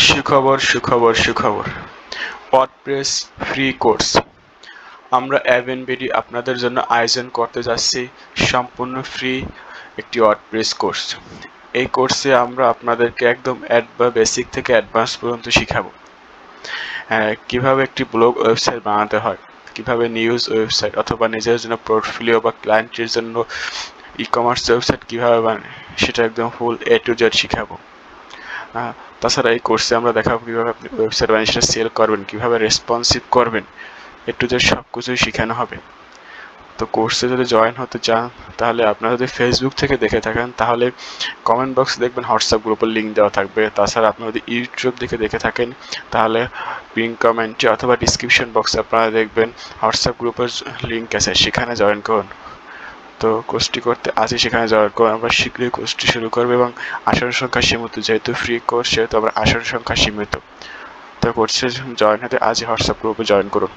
সুখবর সুখবর সুখবর ওয়ার্ডপ্রেস ফ্রি কোর্স আমরা অ্যাভেনবেডি আপনাদের জন্য আয়োজন করতে যাচ্ছি সম্পূর্ণ ফ্রি একটি ওয়ার্ডপ্রেস কোর্স। এই কোর্সে আমরা আপনাদেরকে একদম বেসিক থেকে অ্যাডভান্স পর্যন্ত শিখাবো। কিভাবে একটি ব্লগ ওয়েবসাইট বানাতে হয়, কিভাবে নিউজ ওয়েবসাইট অথবা নিজের জন্য পোর্টফোলিও বা ক্লায়েন্টের জন্য ই কমার্স ওয়েবসাইট কীভাবে বানায় সেটা একদম ফুল A to Z শিখাবো। তাছাড়া এই কোর্সে আমরা দেখাবো কীভাবে আপনি ওয়েবসাইট বানিয়ে সেটা সেল করবেন, কীভাবে রেসপন্সিভ করবেন, A to Z সব কিছুই শেখানো হবে। তো কোর্সে যদি জয়েন হতে চান তাহলে আপনারা যদি ফেসবুক থেকে দেখে থাকেন তাহলে কমেন্ট বক্সে দেখবেন হোয়াটসঅ্যাপ গ্রুপের লিঙ্ক দেওয়া থাকবে। তাছাড়া আপনারা যদি ইউটিউব থেকে দেখে থাকেন তাহলে পিন কমেন্টে অথবা ডিসক্রিপশন বক্সে আপনারা দেখবেন হোয়াটসঅ্যাপ গ্রুপের লিঙ্ক আছে, সেখানে জয়েন করুন। তো কোর্সটি করতে আজই সেখানে জয়েন করুন। আমরা শীঘ্রই কোর্সটি শুরু করবো এবং আসন সংখ্যা সীমিত, যেহেতু ফ্রি কোর্স সেহেতু আমরা আসন সংখ্যা সীমিত। তো কোর্সে জয়েন হতে আজই হোয়াটসঅ্যাপ গ্রুপে জয়েন করুন।